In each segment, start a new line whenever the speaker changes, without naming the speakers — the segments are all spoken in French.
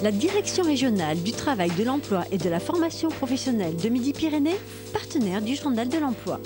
La Direction régionale du travail, de l'emploi et de la formation professionnelle de Midi-Pyrénées, partenaire du Journal de l'emploi.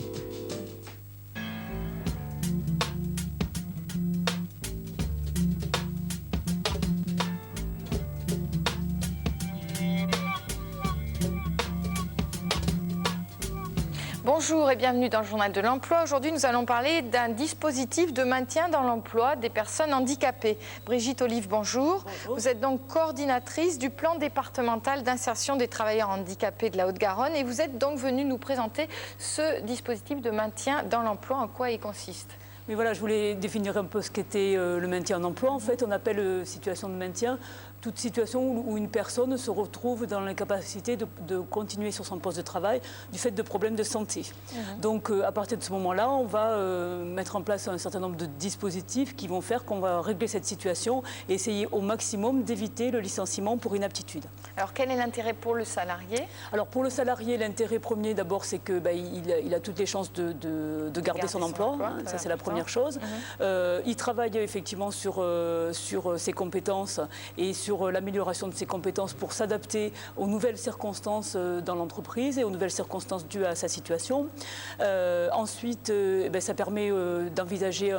Bonjour et bienvenue dans le Journal de l'emploi. Aujourd'hui, nous allons parler d'un dispositif de maintien dans l'emploi des personnes handicapées. Brigitte Olive, bonjour. Bonjour. Vous êtes donc coordinatrice du plan départemental d'insertion des travailleurs handicapés de la Haute-Garonne et vous êtes donc venue nous présenter ce dispositif de maintien dans l'emploi. En quoi il consiste ?
Mais voilà, je voulais définir un peu ce qu'était le maintien en emploi. En fait, on appelle situation de maintien toute situation où une personne se retrouve dans l'incapacité de continuer sur son poste de travail du fait de problèmes de santé. Donc, à partir de ce moment-là, on va mettre en place un certain nombre de dispositifs qui vont faire qu'on va régler cette situation et essayer au maximum d'éviter le licenciement pour inaptitude.
Alors, quel est l'intérêt pour le salarié ?
Alors, pour le salarié, l'intérêt premier, d'abord, c'est qu'il il a toutes les chances de garder son emploi. Ça, c'est la première chose. Il travaille effectivement sur ses compétences et sur l'amélioration de ses compétences pour s'adapter aux nouvelles circonstances dans l'entreprise et aux nouvelles circonstances dues à sa situation. Ensuite, ça permet d'envisager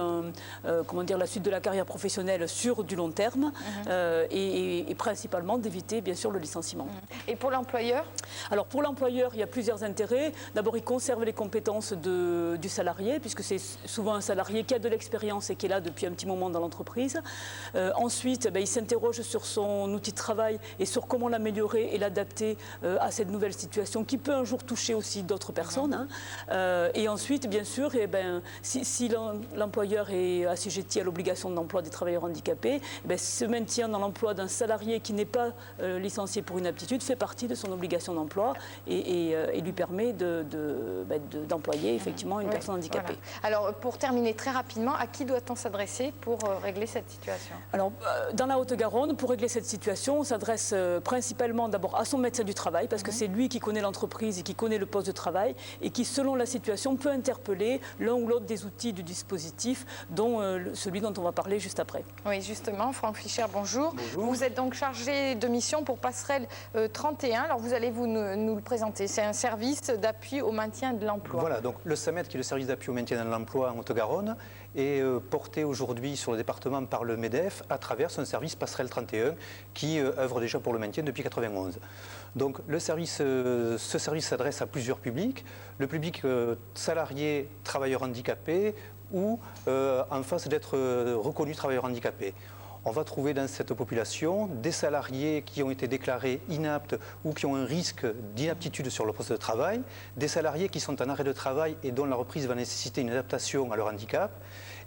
la suite de la carrière professionnelle sur du long terme et principalement d'éviter bien sûr le licenciement.
Et pour l'employeur ?
Alors pour l'employeur, il y a plusieurs intérêts. D'abord, il conserve les compétences du salarié puisque c'est souvent un salarié qui a de l'expérience et qui est là depuis un petit moment dans l'entreprise. Ensuite, il s'interroge sur son outil de travail et sur comment l'améliorer et l'adapter à cette nouvelle situation qui peut un jour toucher aussi d'autres personnes. Et ensuite, bien sûr, si l'employeur est assujetti à l'obligation d'emploi des travailleurs handicapés, ce maintien dans l'emploi d'un salarié qui n'est pas licencié pour inaptitude fait partie de son obligation d'emploi et lui permet d'employer effectivement une personne handicapée.
Voilà. Alors, pour terminer très rapidement, à qui doit-on s'adresser pour régler cette situation ?
Alors, dans la Haute-Garonne, pour régler cette situation, on s'adresse principalement d'abord à son médecin du travail parce que c'est lui qui connaît l'entreprise et qui connaît le poste de travail et qui, selon la situation, peut interpeller l'un ou l'autre des outils du dispositif, dont celui dont on va parler juste après.
Oui, justement, Franck Fischer, bonjour. Bonjour. Vous êtes donc chargé de mission pour Passerelle 31. Alors, vous allez nous le présenter. C'est un service d'appui au maintien de l'emploi.
Voilà, donc le SAMET, qui est le service d'appui au maintien de l'emploi en Haute-Garonne, est porté aujourd'hui sur le département par le MEDEF à travers son service Passerelle 31 qui œuvre déjà pour le maintien depuis 1991. Donc ce service s'adresse à plusieurs publics, le public salarié, travailleur handicapé ou en face d'être reconnu travailleur handicapé. On va trouver dans cette population des salariés qui ont été déclarés inaptes ou qui ont un risque d'inaptitude sur le poste de travail, des salariés qui sont en arrêt de travail et dont la reprise va nécessiter une adaptation à leur handicap,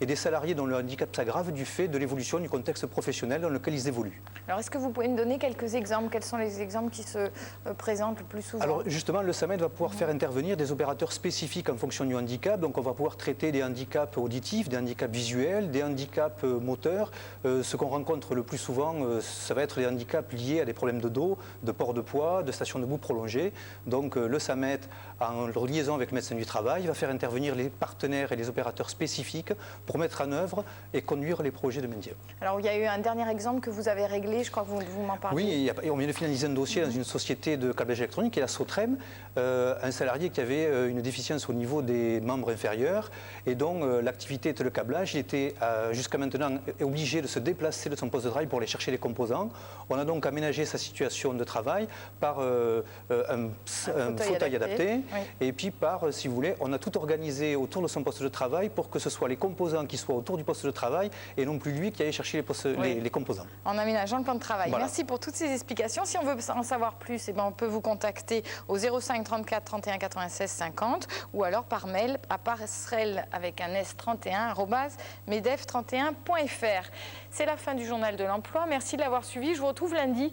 et des salariés dont le handicap s'aggrave du fait de l'évolution du contexte professionnel dans lequel ils évoluent.
Alors, est-ce que vous pouvez me donner quelques exemples ? Quels sont les exemples qui se présentent le plus souvent ?
Alors, justement, le SAMET va pouvoir faire intervenir des opérateurs spécifiques en fonction du handicap. Donc, on va pouvoir traiter des handicaps auditifs, des handicaps visuels, des handicaps moteurs. Ce qu'on rencontre le plus souvent, ça va être des handicaps liés à des problèmes de dos, de port de poids, de station debout prolongée. Donc, le SAMET, en liaison avec le médecin du travail, va faire intervenir les partenaires et les opérateurs spécifiques pour mettre en œuvre et conduire les projets de maintien.
Alors, il y a eu un dernier exemple que vous avez réglé, je crois que vous m'en parlez.
Oui, on vient de finaliser un dossier dans une société de câblage électronique, qui est la Sotrem, un salarié qui avait une déficience au niveau des membres inférieurs et dont l'activité était le câblage. Il était jusqu'à maintenant obligé de se déplacer de son poste de travail pour aller chercher les composants. On a donc aménagé sa situation de travail par un fauteuil adapté. Oui. Et puis par, si vous voulez, on a tout organisé autour de son poste de travail pour que ce soit les composants qui soient autour du poste de travail et non plus lui qui aille chercher les composants.
En aménageant le plan de travail.
Voilà.
Merci pour toutes ces explications. Si on veut en savoir plus, on peut vous contacter au 05 34 31 96 50 ou alors par mail à passerelle avec un S31 @medef31.fr. C'est la fin du journal de l'emploi. Merci de l'avoir suivi. Je vous retrouve lundi.